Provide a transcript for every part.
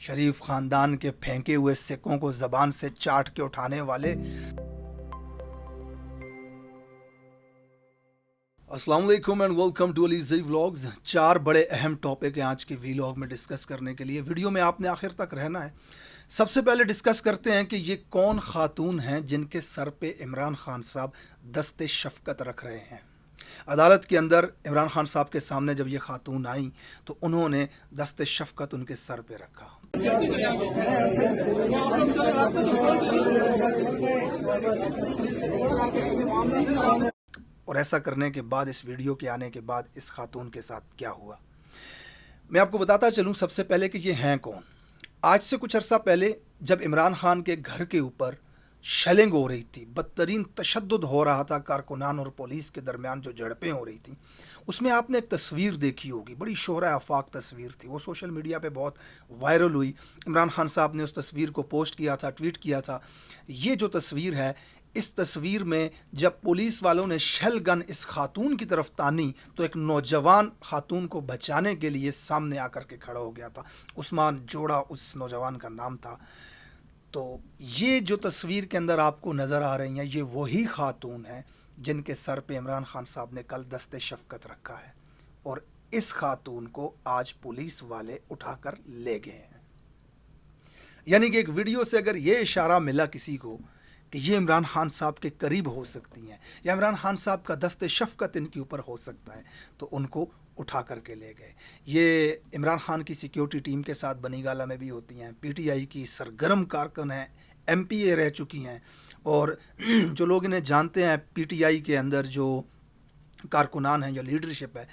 शरीफ ख़ानदान के फेंके हुए सिक्कों को ज़बान से चाट के उठाने वाले। अस्सलाम वालेकुम and welcome to Alizai vlogs. 4 बड़े अहम टॉपिक हैं आज के व्लॉग में डिस्कस करने के लिए। वीडियो में आपने आखिर तक रहना है। सबसे पहले डिस्कस करते हैं कि ये कौन खातून हैं जिनके सर पे इमरान खान साहब दस्ते शफ़क़त रख रहे हैं। अदालत के अंदर इमरान खान साहब के सामने जब ये खातून आई तो उन्होंने दस्ते शफ़क़त उनके सर पे रखा। और ऐसा करने के बाद, इस वीडियो के आने के बाद, इस खातून के साथ क्या हुआ मैं आपको बताता चलूं। सबसे पहले कि ये हैं कौन। आज से कुछ अरसा पहले जब इमरान खान के घर के ऊपर शेलिंग हो रही थी, बदतरीन तशद्दुद हो रहा था, कारकुनान और पुलिस के दरमियान जो झड़पें हो रही थी, उसमें आपने एक तस्वीर देखी होगी, बड़ी शोहरा आफाक तस्वीर थी। वो सोशल मीडिया पे बहुत वायरल हुई। इमरान खान साहब ने उस तस्वीर को पोस्ट किया था, ट्वीट किया था। ये जो तस्वीर है, इस तस्वीर में जब पुलिस वालों ने शेल गन इस खातून की तरफ तानी तो एक नौजवान खातून को बचाने के लिए सामने आकर के खड़ा हो गया था। उस्मान जोड़ा उस नौजवान का नाम था। तो ये जो तस्वीर के अंदर आपको नज़र आ रही हैं, ये वही खातून हैं जिनके सर पे इमरान खान साहब ने कल दस्ते शफ़क़त रखा है। और इस खातून को आज पुलिस वाले उठाकर ले गए हैं। यानी कि एक वीडियो से अगर ये इशारा मिला किसी को कि ये इमरान खान साहब के करीब हो सकती हैं या इमरान खान साहब का दस्ते शफ़क़त इनके ऊपर हो सकता है, तो उनको उठा करके ले गए। ये इमरान खान की सिक्योरिटी टीम के साथ बनीगाला में भी होती हैं। पीटीआई की सरगर्म कारकुन हैं, एमपीए रह चुकी हैं। और जो लोग इन्हें जानते हैं, पीटीआई के अंदर जो कारकुनान हैं, जो लीडरशिप है,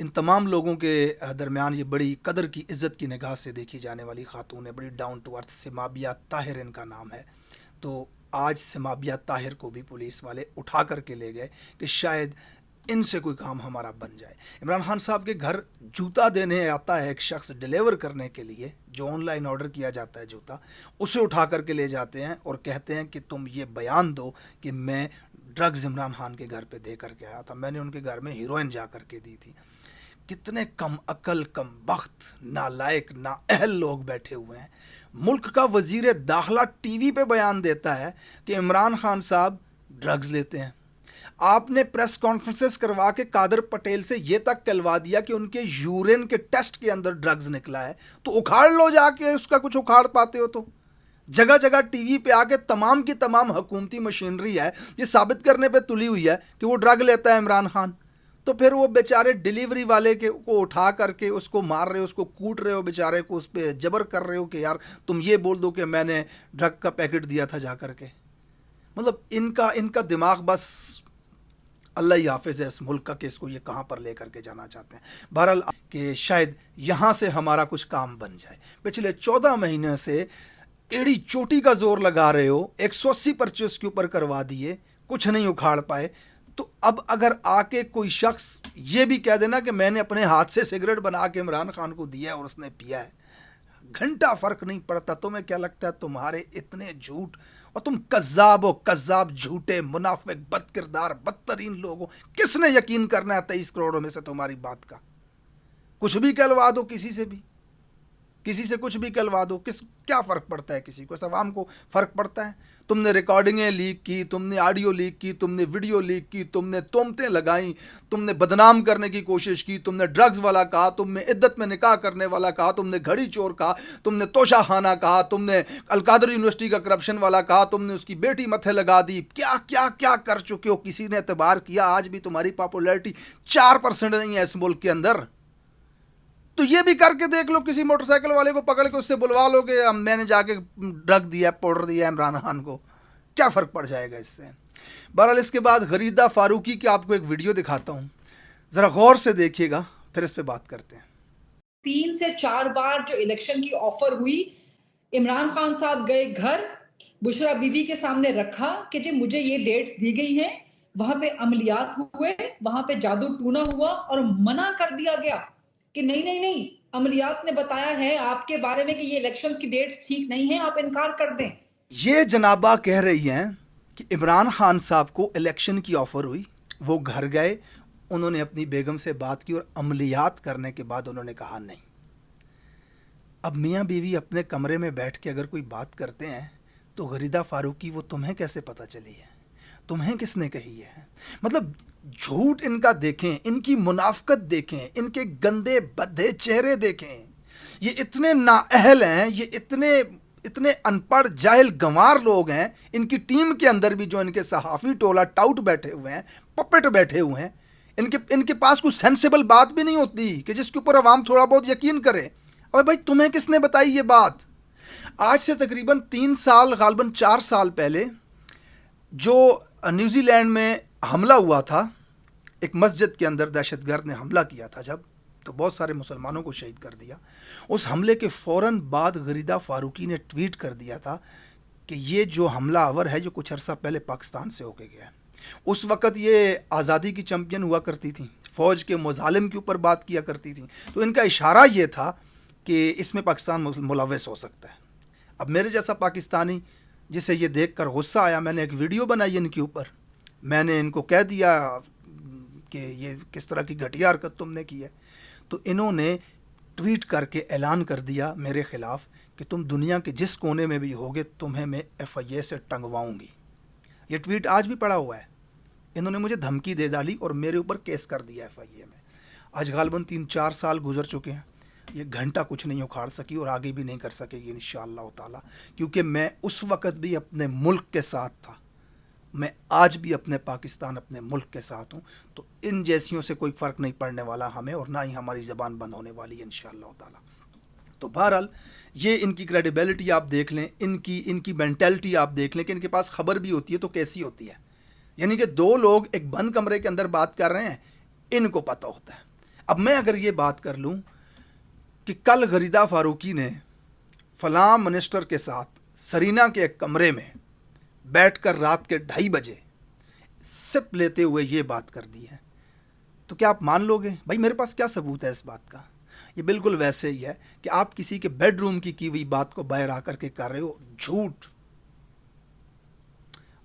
इन तमाम लोगों के दरमियान ये बड़ी कदर की, इज़्ज़त की निगाह से देखी जाने वाली खातून है। बड़ी down to earth, Simabia Tahir इनका नाम है। तो आज सिमाबिया ताहिर को भी पुलिस वाले उठा करके ले गए कि शायद इनसे कोई काम हमारा बन जाए। इमरान खान साहब के घर जूता देने आता है एक शख्स डिलीवर करने के लिए, जो ऑनलाइन ऑर्डर किया जाता है जूता, उसे उठा करके ले जाते हैं और कहते हैं कि तुम ये बयान दो कि मैं ड्रग्स इमरान खान के घर पे दे करके आया था, मैंने उनके घर में हीरोइन जा करके दी थी। कितने कम अकल, कम बख्त, नालायक, नाअहल लोग बैठे हुए हैं। मुल्क का वज़ीर दाखिला टीवी पे बयान देता है कि इमरान खान साहब ड्रग्स लेते हैं। आपने प्रेस कॉन्फ्रेंसेस करवा के कादर पटेल से ये तक कहलवा दिया कि उनके यूरिन के टेस्ट के अंदर ड्रग्स निकला है, तो उखाड़ लो जाके, उसका कुछ उखाड़ पाते हो तो। जगह जगह टीवी पे आके तमाम की तमाम हुकूमती मशीनरी है ये साबित करने पे तुली हुई है कि वो ड्रग लेता है इमरान खान। तो फिर वो बेचारे डिलीवरी वाले को उठा करके उसको मार रहे हो, उसको कूट रहे हो, बेचारे को उस पर जबर कर रहे हो कि यार तुम ये बोल दो कि मैंने ड्रग का पैकेट दिया था जा करके। मतलब इनका दिमाग बस अल्लाह ही हाफिज़ है इस मुल्क का कि इसको ये कहाँ पर ले करके जाना चाहते हैं। बहरहाल कि शायद यहाँ से हमारा कुछ काम बन जाए। पिछले 14 महीने से एड़ी चोटी का जोर लगा रहे हो, 180 पर्चे उसके ऊपर करवा दिए, कुछ नहीं उखाड़ पाए। तो अब अगर आके कोई शख्स ये भी कह देना कि मैंने अपने हाथ से सिगरेट बना के इमरान खान को दिया है और उसने पिया है, घंटा फ़र्क नहीं पड़ता। तुम्हें क्या लगता है तुम्हारे इतने झूठ, और तुम कज़्ज़ाब हो, कज़्ज़ाब, झूठे, मुनाफिक, बदकिरदार, बदतरीन लोग हो। किसने यकीन करना है 23 करोड़ में से तुम्हारी बात का? कुछ भी कहलवा दो, किसी से भी, किसी से कुछ भी कहलवा दो, क्या फ़र्क पड़ता है किसी को? इस अवाम को फ़र्क पड़ता है? तुमने रिकॉर्डिंगें लीक की, तुमने ऑडियो लीक की, तुमने वीडियो लीक की, तुमने तोहमतें लगाई, तुमने बदनाम करने की कोशिश की, तुमने ड्रग्स वाला कहा, तुमने इद्दत में निकाह करने वाला कहा, तुमने घड़ी चोर कहा, तुमने तोशा खाना कहा, तुमने अलकादर यूनिवर्सिटी का करप्शन वाला कहा, तुमने उसकी बेटी मत्थे लगा दी। क्या क्या क्या कर चुके हो? किसी ने एतबार किया? आज भी तुम्हारी पॉपुलैरिटी 4% नहीं है इस मुल्क के अंदर। तो ये भी करके देख लो, किसी मोटरसाइकिल वाले को पकड़ के उससे बुलवा लो कि मैंने जाके ड्रग दिया, पाउडर दिया इमरान खान को। क्या फ़र्क पड़ जाएगा इससे? बहरहाल इसके बाद गरीदा फारूकी की आपको एक वीडियो दिखाता हूँ, ज़रा गौर से देखिएगा, फिर इस पर बात करते हैं। 3 से 4 बार जो इलेक्शन की ऑफर हुई, इमरान खान साहब गए घर, बुशरा बीबी के सामने रखा कि जी मुझे ये डेट्स दी गई हैं, वहां पे अमलियात हुए, वहां पे जादू टूना हुआ और मना कर दिया गया कि नहीं नहीं नहीं, अमलियात ने बताया है आपके बारे में कि ये इलेक्शन की डेट्स ठीक नहीं है, आप इनकार कर दें। ये जनाबा कह रही हैं कि इमरान खान साहब को इलेक्शन की ऑफर हुई, वो घर गए, उन्होंने अपनी बेगम से बात की और अमलियात करने के बाद उन्होंने कहा नहीं। اب میاں بیوی اپنے کمرے میں بیٹھ کے اگر کوئی بات کرتے ہیں تو غریدہ فاروقی وہ تمہیں کیسے پتہ چلی ہے؟ تمہیں کس نے کہی ہے؟ مطلب جھوٹ ان کا دیکھیں، ان کی منافقت دیکھیں، ان کے گندے بدھے چہرے دیکھیں. یہ اتنے نااہل ہیں، یہ اتنے ان پڑھ جاہل گنوار لوگ ہیں. ان کی ٹیم کے اندر بھی جو ان کے صحافی ٹولہ ٹاؤٹ بیٹھے ہوئے ہیں، پپٹ بیٹھے ہوئے ہیں، ان کے پاس کوئی سینسیبل بات بھی نہیں ہوتی کہ جس کے اوپر عوام تھوڑا بہت یقین کرے. اور بھائی تمہیں کس نے بتائی یہ بات؟ آج سے تقریباً 3 سال، غالباً 4 سال پہلے جو نیوزی لینڈ میں حملہ ہوا تھا، ایک مسجد کے اندر دہشت گرد نے حملہ کیا تھا جب، تو بہت سارے مسلمانوں کو شہید کر دیا. اس حملے کے فوراً بعد غریدہ فاروقی نے ٹویٹ کر دیا تھا کہ یہ جو حملہ آور ہے جو کچھ عرصہ پہلے پاکستان سے ہو کے گیا ہے. اس وقت یہ آزادی کی چمپئن ہوا کرتی تھی، فوج کے مظالم کے اوپر بات کیا کرتی تھی، تو ان کا اشارہ یہ تھا کہ اس میں پاکستان ملوث ہو سکتا ہے. اب میرے جیسا پاکستانی جسے یہ دیکھ کر غصہ آیا، میں نے ایک ویڈیو بنائی ان کے اوپر، میں نے ان کو کہہ دیا کہ یہ کس طرح کی گھٹیا حرکت تم نے کی ہے. تو انہوں نے ٹویٹ کر کے اعلان کر دیا میرے خلاف کہ تم دنیا کے جس کونے میں بھی ہوگے تمہیں میں FIA سے ٹنگواؤں گی. یہ ٹویٹ آج بھی پڑا ہوا ہے. انہوں نے مجھے دھمکی دے ڈالی اور میرے اوپر کیس کر دیا FIA میں. آج غالباً 3-4 سال گزر چکے ہیں. یہ گھنٹہ کچھ نہیں اکھاڑ سکی اور آگے بھی نہیں کر سکے گی انشاءاللہ تعالی، کیونکہ میں اس وقت بھی اپنے ملک کے ساتھ تھا، میں آج بھی اپنے پاکستان، اپنے ملک کے ساتھ ہوں. تو ان جیسیوں سے کوئی فرق نہیں پڑنے والا ہمیں، اور نہ ہی ہماری زبان بند ہونے والی ہے انشاءاللہ تعالی. تو بہرحال یہ ان کی کریڈیبلٹی آپ دیکھ لیں، ان کی مینٹلٹی آپ دیکھ لیں کہ ان کے پاس خبر بھی ہوتی ہے تو کیسی ہوتی ہے. یعنی کہ 2 لوگ ایک بند کمرے کے اندر بات کر رہے ہیں، ان کو پتہ ہوتا ہے. اب میں اگر یہ بات کر لوں کہ کل غریدہ فاروقی نے فلاں منسٹر کے ساتھ سرینا کے ایک کمرے میں بیٹھ کر رات کے 2:30 بجے سپ لیتے ہوئے یہ بات کر دی ہے، تو کیا آپ مان لو گے؟ بھائی میرے پاس کیا ثبوت ہے اس بات کا؟ یہ بالکل ویسے ہی ہے کہ آپ کسی کے بیڈ روم کی ہوئی بات کو باہر آ کر کے کر رہے ہو. جھوٹ.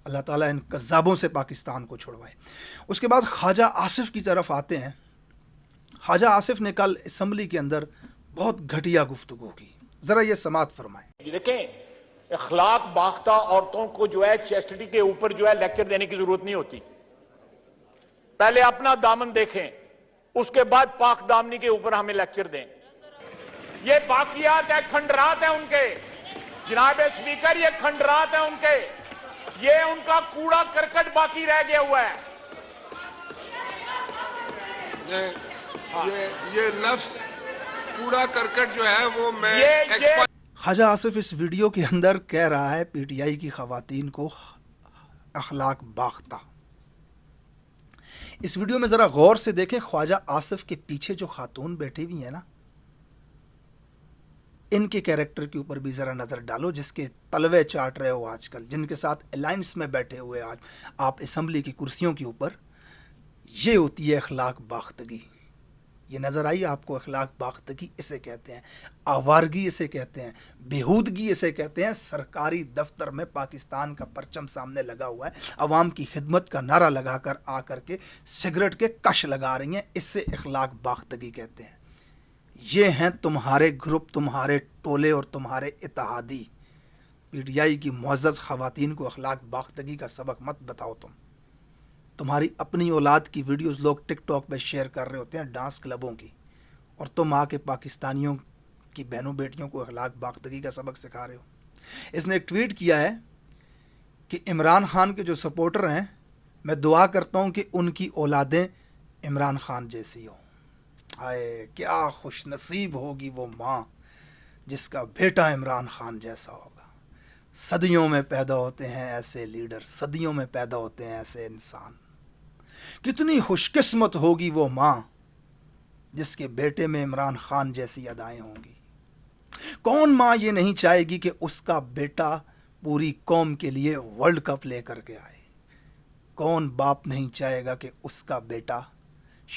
اللہ تعالیٰ ان کذابوں سے پاکستان کو چھڑوائے. اس کے بعد خواجہ آصف کی طرف آتے ہیں. خواجہ آصف نے کل اسمبلی کے اندر بہت گھٹیا گفتگو کی، ذرا یہ سماعت فرمائیں. دیکھیں، اخلاق باختہ عورتوں کو جو ہے چیسٹی کے اوپر جو ہے لیکچر دینے کی ضرورت نہیں ہوتی. پہلے اپنا دامن دیکھیں، اس کے بعد پاک دامنی کے اوپر ہمیں لیکچر دیں. یہ باقیات ہیں، کھنڈرات ہیں ان کے. جناب اسپیکر، یہ کھنڈرات ہیں ان کے، یہ ان کا کوڑا کرکٹ باقی رہ گیا ہوا ہے. یہ لفظ کوڑا کرکٹ جو ہے وہ میں خواجہ آصف اس ویڈیو کے اندر کہہ رہا ہے PTI کی خواتین کو اخلاق باختہ. اس ویڈیو میں ذرا غور سے دیکھیں، خواجہ آصف کے پیچھے جو خاتون بیٹھی ہوئی ہیں نا، ان کے کیریکٹر کے اوپر بھی ذرا نظر ڈالو، جس کے تلوے چاٹ رہے ہو آج کل، جن کے ساتھ الائنس میں بیٹھے ہوئے آج آپ اسمبلی کی کرسیوں کے اوپر. یہ ہوتی ہے اخلاق باختگی. یہ نظر آئی آپ کو؟ اخلاق باختگی اسے کہتے ہیں، آوارگی اسے کہتے ہیں، بےہودگی اسے کہتے ہیں. سرکاری دفتر میں پاکستان کا پرچم سامنے لگا ہوا ہے، عوام کی خدمت کا نعرہ لگا کر آ کر کے سگریٹ کے کش لگا رہی ہیں، اس سے اخلاق باختگی کہتے ہیں. یہ ہیں تمہارے گروپ، تمہارے ٹولے اور تمہارے اتحادی. PTI کی معزز خواتین کو اخلاق باختگی کا سبق مت بتاؤ. تمہاری اپنی اولاد کی ویڈیوز لوگ ٹک ٹاک پہ شیئر کر رہے ہوتے ہیں ڈانس کلبوں کی، اور تم آ کے پاکستانیوں کی بہنوں بیٹیوں کو اخلاق باختگی کا سبق سکھا رہے ہو. اس نے ایک ٹویٹ کیا ہے کہ عمران خان کے جو سپورٹر ہیں، میں دعا کرتا ہوں کہ ان کی اولادیں عمران خان جیسی ہوں. ہائے کیا خوش نصیب ہوگی وہ ماں جس کا بیٹا عمران خان جیسا ہوگا. صدیوں میں پیدا ہوتے ہیں ایسے لیڈر، صدیوں میں پیدا ہوتے ہیں ایسے انسان. کتنی خوش قسمت ہوگی وہ ماں جس کے بیٹے میں عمران خان جیسی ادائیں ہوں گی. کون ماں یہ نہیں چاہے گی کہ اس کا بیٹا پوری قوم کے لیے ورلڈ کپ لے کر کے آئے؟ کون باپ نہیں چاہے گا کہ اس کا بیٹا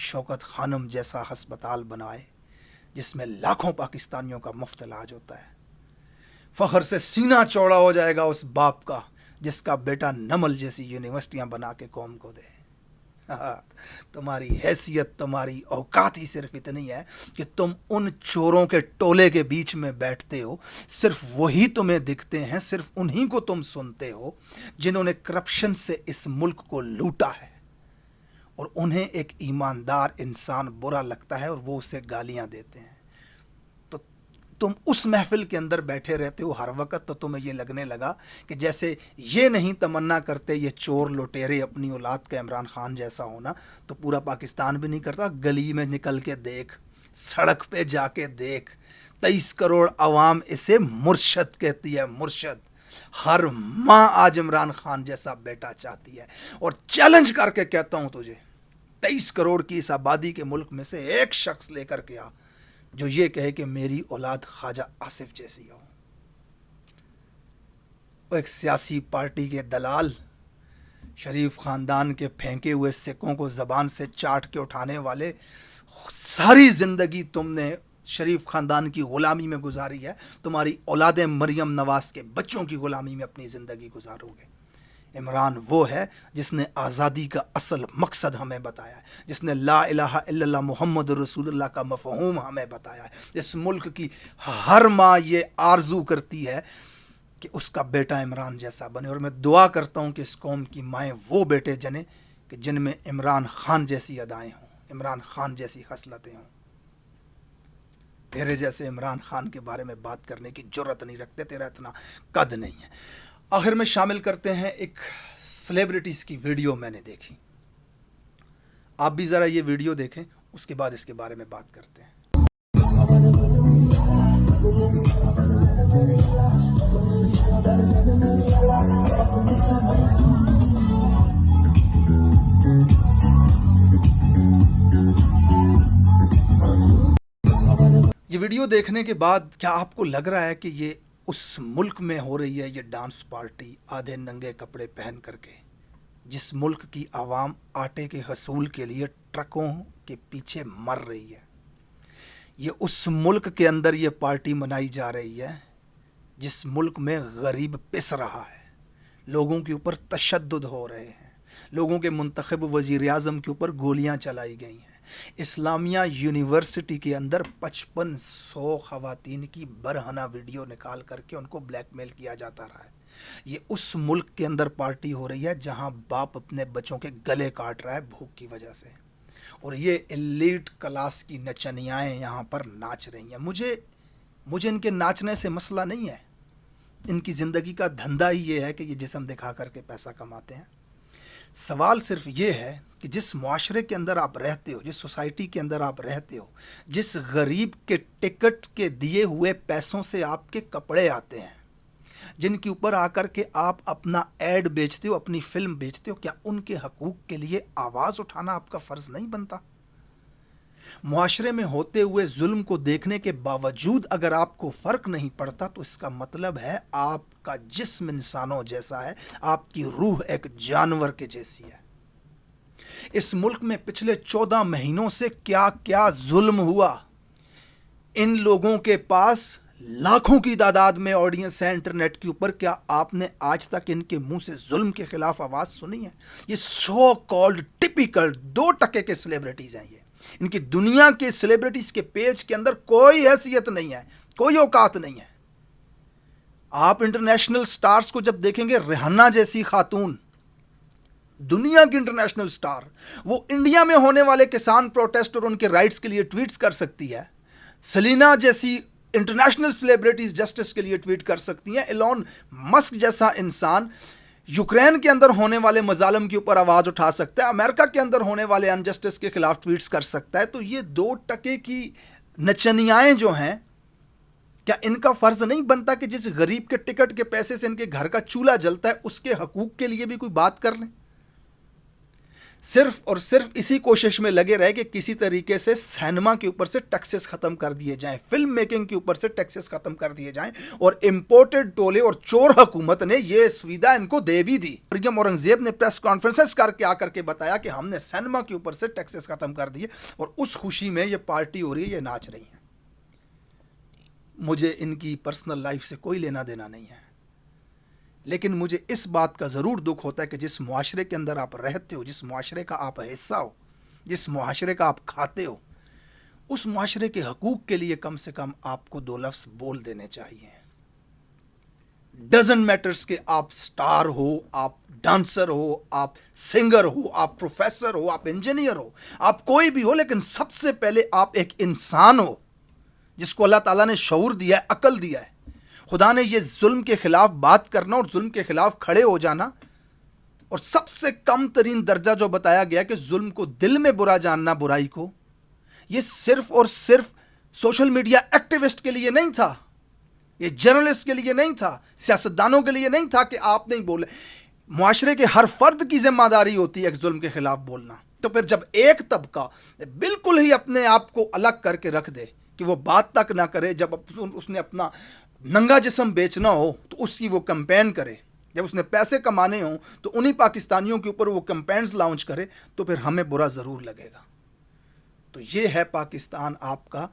شوکت خانم جیسا ہسپتال بنائے جس میں لاکھوں پاکستانیوں کا مفت علاج ہوتا ہے؟ فخر سے سینہ چوڑا ہو جائے گا اس باپ کا جس کا بیٹا نمل جیسی یونیورسٹیاں بنا کے قوم کو دے. तुम्हारी हैसियत, तुम्हारी औकात ही सिर्फ इतनी है कि तुम उन चोरों के टोले के बीच में बैठते हो, सिर्फ वही तुम्हें दिखते हैं, सिर्फ उन्हीं को तुम सुनते हो जिन्होंने करप्शन से इस मुल्क को लूटा है, और उन्हें एक ईमानदार इंसान बुरा लगता है और वो उसे गालियां देते हैं। तो तुम उस महफिल के अंदर बैठे रहते हो हर वक्त, तो तुम्हें ये लगने लगा कि जैसे ये नहीं तमन्ना करते ये चोर लुटेरे अपनी औलाद का इमरान खान जैसा होना, तो पूरा पाकिस्तान भी नहीं करता। गली में निकल के देख, सड़क पे जाके देख, 23 करोड़ अवाम इसे मुर्शद कहती है, मुर्शद। हर माँ आज इमरान खान जैसा बेटा चाहती है, और चैलेंज करके कहता हूं तुझे, 23 करोड़ की इस आबादी के मुल्क में से एक शख्स लेकर के आ जो ये कहे कि मेरी औलाद ख्वाजा आसिफ जैसी हो। वो एक सियासी पार्टी के दलाल, शरीफ ख़ानदान के फेंके हुए सिक्कों को ज़बान से चाट के उठाने वाले, सारी ज़िंदगी तुमने शरीफ ख़ानदान की ग़ुलामी में गुजारी है, तुम्हारी औलाद मरियम नवाज़ के बच्चों की ग़ुलामी में अपनी ज़िंदगी गुजारोगे। इमरान वो है जिसने आज़ादी का असल मकसद हमें बताया है, जिसने ला इलाहा इल्लल्लाह मुहम्मद रसूलुल्लाह का मफ़हूम हमें बताया है। इस मुल्क की हर माँ ये आरजू करती है कि उसका बेटा इमरान जैसा बने, और मैं दुआ करता हूँ कि इस कौम की माएँ वो बेटे जने कि जिनमें इमरान खान जैसी अदाएँ हों, इमरान खान जैसी खसलतें हों। तेरे जैसे इमरान खान के बारे में बात करने की जुर्रत नहीं रखते, तेरा इतना कद नहीं है। आखिर में शामिल करते हैं एक सेलिब्रिटीज़ की वीडियो मैंने देखी, आप भी ज़रा ये वीडियो देखें, उसके बाद इसके बारे में बात करते हैं। ये वीडियो देखने के बाद क्या आपको लग रहा है कि ये उस मुल्क में हो रही है ये डांस पार्टी आधे नंगे कपड़े पहन करके, जिस मुल्क की आवाम आटे के हसूल के लिए ट्रकों के पीछे मर रही है? ये उस मुल्क के अंदर ये पार्टी मनाई जा रही है जिस मुल्क में गरीब पिस रहा है, लोगों के ऊपर तशद्दुद हो रहे हैं, लोगों के मुंतखब वज़ीर आज़म के ऊपर गोलियां चलाई गई हैं। इस्लामिया यूनिवर्सिटी के अंदर 5500 ख़वातीन की बरहना वीडियो निकाल करके उनको ब्लैकमेल किया जाता रहा है। ये उस मुल्क के अंदर पार्टी हो रही है जहां बाप अपने बच्चों के गले काट रहा है भूख की वजह से, और ये एलीट क्लास की नचनियाएँ यहाँ पर नाच रही हैं। मुझे इनके नाचने से मसला नहीं है, इनकी ज़िंदगी का धंधा ही ये है कि ये जिस्म दिखा करके पैसा कमाते हैं। सवाल सिर्फ ये है कि जिस मुआशरे के अंदर आप रहते हो, जिस सोसाइटी के अंदर आप रहते हो, जिस गरीब के टिकट के दिए हुए पैसों से आपके कपड़े आते हैं, जिनके ऊपर आकर के आप अपना ऐड बेचते हो, अपनी फिल्म बेचते हो, क्या उनके हकूक़ के लिए आवाज़ उठाना आपका फ़र्ज़ नहीं बनता? मुआशरे में होते हुए जुल्म को देखने के बावजूद अगर आपको फ़र्क नहीं पड़ता, तो इसका मतलब है आपका जिस्म इंसानों जैसा है, आपकी रूह एक जानवर के जैसी है। इस मुल्क में पिछले 14 महीनों से क्या क्या जुल्म हुआ। इन लोगों के पास लाखों की तादाद में ऑडियंस है इंटरनेट के ऊपर, क्या आपने आज तक इनके मुंह से जुल्म के खिलाफ आवाज़ सुनी है? ये सो कॉल्ड टिपिकल 2 टके के सेलिब्रिटीज़ हैं। ये इनकी दुनिया के सेलिब्रिटीज के पेज के अंदर कोई हैसियत नहीं है, कोई औकात नहीं है। आप इंटरनेशनल स्टार्स को जब देखेंगे, रिहाना जैसी खातून, दुनिया की इंटरनेशनल स्टार, वो इंडिया में होने वाले किसान प्रोटेस्ट और उनके राइट्स के लिए ट्वीट्स कर सकती है। सलीना जैसी इंटरनेशनल सेलिब्रिटीज जस्टिस के लिए ट्वीट कर सकती हैं। एलोन मस्क जैसा इंसान यूक्रेन के अंदर होने वाले मजालम के ऊपर आवाज़ उठा सकता है, अमेरिका के अंदर होने वाले अनजस्टिस के खिलाफ ट्वीट्स कर सकता है। तो ये 2 टके की नचनियाएँ जो हैं, क्या इनका फ़र्ज़ नहीं बनता कि जिस गरीब के टिकट के पैसे से इनके घर का चूल्हा जलता है, उसके हकूक़ के लिए भी कोई बात कर लें? सिर्फ और सिर्फ इसी कोशिश में लगे रहे कि किसी तरीके से सिनेमा के ऊपर से टैक्सेस ख़त्म कर दिए जाएं, फिल्म मेकिंग के ऊपर से टैक्सेस ख़त्म कर दिए जाएं, और इंपोर्टेड टोले और चोर हुकूमत ने ये सुविधा इनको दे भी दी। मरियम औरंगज़ेब ने प्रेस कॉन्फ्रेंसेस करके आकर के बताया कि हमने सिनेमा के ऊपर से टैक्सेस ख़त्म कर दिए, और उस खुशी में ये पार्टी हो रही है, ये नाच रही हैं। मुझे इनकी पर्सनल लाइफ से कोई लेना देना नहीं है। لیکن مجھے اس بات کا ضرور دکھ ہوتا ہے کہ جس معاشرے کے اندر آپ رہتے ہو، جس معاشرے کا آپ حصہ ہو، جس معاشرے کا آپ کھاتے ہو، اس معاشرے کے حقوق کے لیے کم سے کم آپ کو 2 لفظ بول دینے چاہیے. ڈزنٹ میٹرز کہ آپ سٹار ہو، آپ ڈانسر ہو، آپ سنگر ہو، آپ پروفیسر ہو، آپ انجینئر ہو، آپ کوئی بھی ہو، لیکن سب سے پہلے آپ ایک انسان ہو جس کو اللہ تعالیٰ نے شعور دیا ہے، عقل دیا ہے. خدا نے یہ ظلم کے خلاف بات کرنا اور ظلم کے خلاف کھڑے ہو جانا، اور سب سے کم ترین درجہ جو بتایا گیا کہ ظلم کو دل میں برا جاننا، برائی کو، یہ صرف اور صرف سوشل میڈیا ایکٹیوسٹ کے لیے نہیں تھا، یہ جرنلسٹ کے لیے نہیں تھا، سیاستدانوں کے لیے نہیں تھا کہ آپ نہیں بولے. معاشرے کے ہر فرد کی ذمہ داری ہوتی ہے ایک ظلم کے خلاف بولنا. تو پھر جب ایک طبقہ بالکل ہی اپنے آپ کو الگ کر کے رکھ دے کہ وہ بات تک نہ کرے، جب اس نے اپنا ننگا جسم بیچنا ہو تو اس کی وہ کمپین کرے، جب اس نے پیسے کمانے ہوں تو انہی پاکستانیوں کے اوپر وہ کمپینز لانچ کرے، تو پھر ہمیں برا ضرور لگے گا. تو یہ ہے پاکستان آپ کا،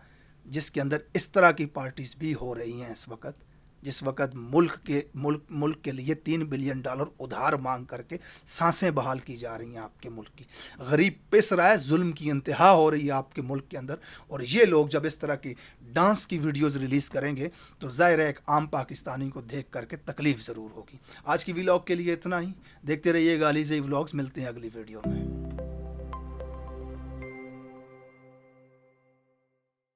جس کے اندر اس طرح کی پارٹیز بھی ہو رہی ہیں اس وقت، جس وقت ملک کے لیے $3 بلین ادھار مانگ کر کے سانسیں بحال کی جا رہی ہیں آپ کے ملک کی. غریب پس رہا ہے، ظلم کی انتہا ہو رہی ہے آپ کے ملک کے اندر، اور یہ لوگ جب اس طرح کی ڈانس کی ویڈیوز ریلیز کریں گے تو ظاہر ہے ایک عام پاکستانی کو دیکھ کر کے تکلیف ضرور ہوگی. آج کی ویلاگ کے لیے اتنا ہی. دیکھتے رہیے گا علی زئی ولاگز. ملتے ہیں اگلی ویڈیو میں.